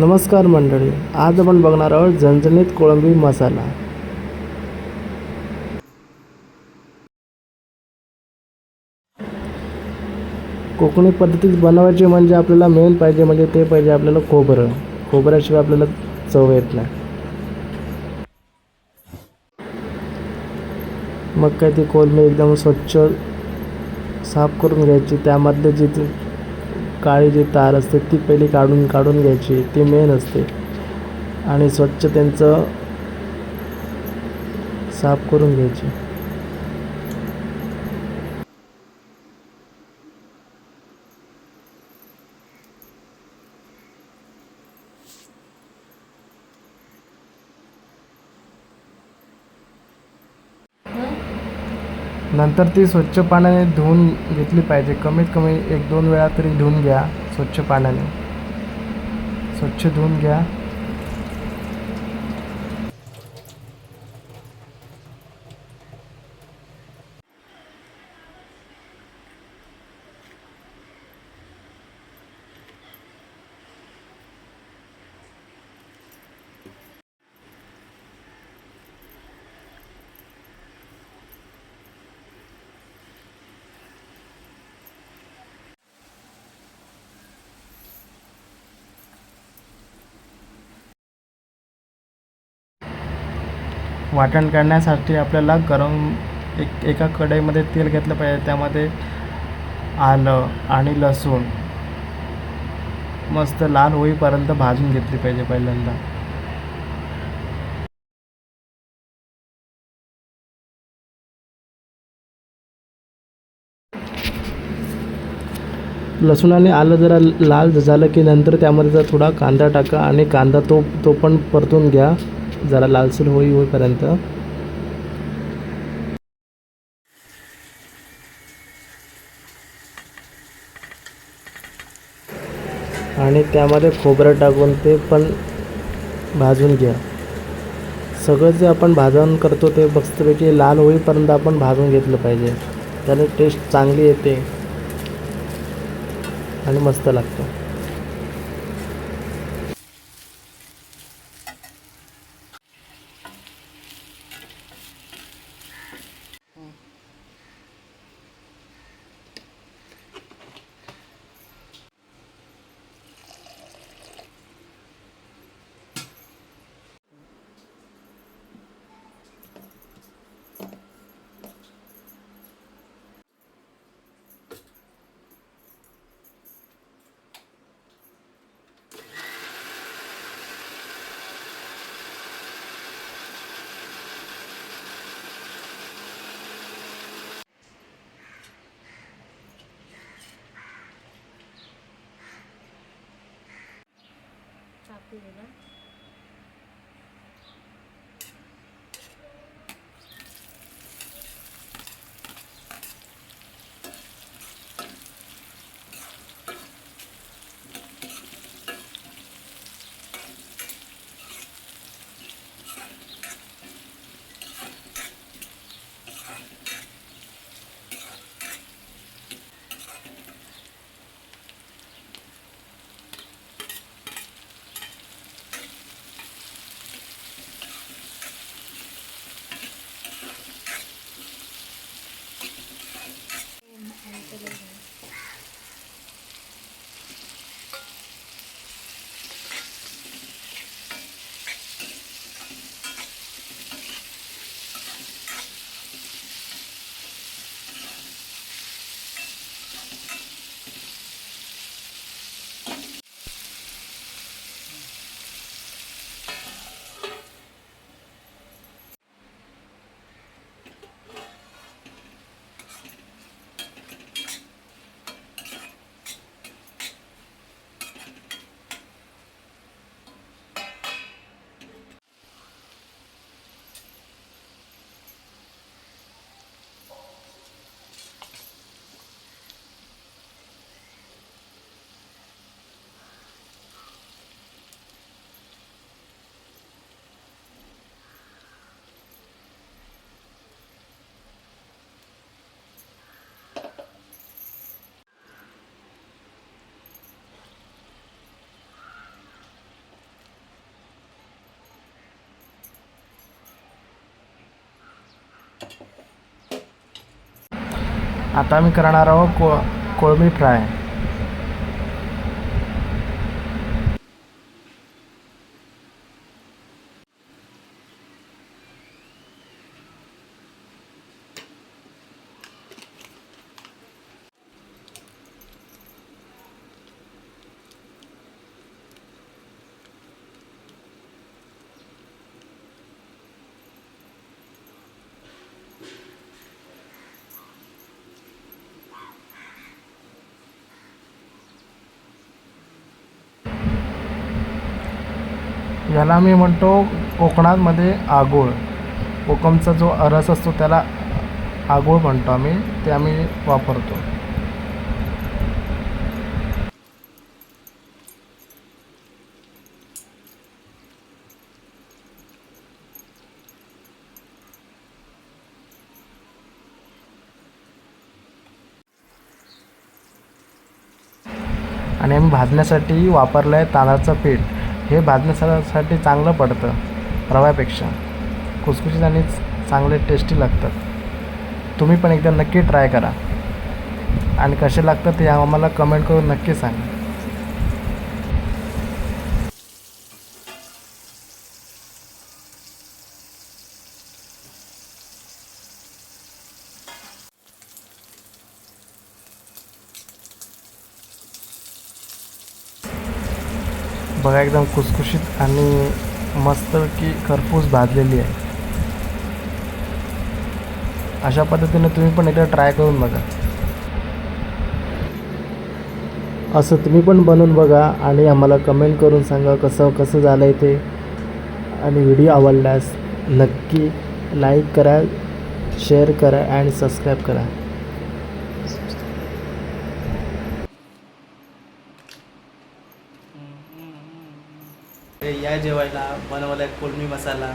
नमस्कार मंडळी, आज आपण बघणार आहोत झणझणीत कोळंबी मसाला. कोकणी पद्धतीत बनवायचे म्हणजे आपल्याला मेन पाहिजे म्हणजे ते पाहिजे आपल्याला खोबरं. खोबऱ्याशिवाय आपल्याला चव येत नाही. मग काय ती कोळंबी एकदम स्वच्छ साफ करून घ्यायची. त्यामधले जी काळी जी तार असते ती पहिली काढून घ्यायची, ती मेन असते. आणि स्वच्छ त्यांचं साफ करून घ्यायची. नंतर ती स्वच्छ पाण्याने धुवून घेतली पाहिजे. कमीत कमी 1-2 वेळा तरी धुवून घ्या स्वच्छ पाण्याने. स्वच्छ धुवून घ्या. वाटण करण्यासाठी आपल्याला एका कढईमध्ये तेल घेतलं पाहिजे. त्यामध्ये आलं आणि लसूण मस्त लाल होईपर्यंत भाजून घेतली पाहिजे पहिल्यांदा. लसूण आणि आलं जरा लाल झालं की नंतर त्यामध्ये जरा थोडा कांदा टाका आणि कांदा तो पण परतून घ्या जरा लालसर होईपर्यंत. आणि त्यामध्ये खोबरं टाकून ते पण भाजून घ्या. सगळं जे आपण भाजून करतो ते मस्तपैकी लाल होईपर्यंत आपण भाजून घेतलं पाहिजे. त्याने टेस्ट चांगली येते आणि मस्त लागतं. आता आम्ही करणार आहोत कोळंबी फ्राय. याला मी म्हणतो कोकणामध्ये आगोळ. कोकमचा जो रस असतो त्याला आगोळ म्हणतो आम्ही, ते आम्ही वापरतो. आणि आम्ही भाजण्यासाठी वापरलं आहे तांदळाचं पीठ. हे भाजण्यासाठी चांगलं पडतं रव्यापेक्षा. खुसखुशीत आणि चांगले टेस्टी लागतात. तुम्ही पण एकदा नक्की ट्राय करा आणि कसे लागतात ते आम्हाला कमेंट करून नक्की सांगा. बघा एकदम खुसखुशीत आणि मस्तपैकी खरपूस भाजलेली आहे. अशा पद्धतीने तुम्ही पण एकदा ट्राय करून बघा. असं तुम्ही पण बनवून बघा आणि आम्हाला कमेंट करून सांगा कसं कसं झालं आहे ते. आणि व्हिडिओ आवडल्यास नक्की लाईक करा, शेअर करा आणि सबस्क्राईब करा. या जेवायला बनवला कोळंबी मसाला.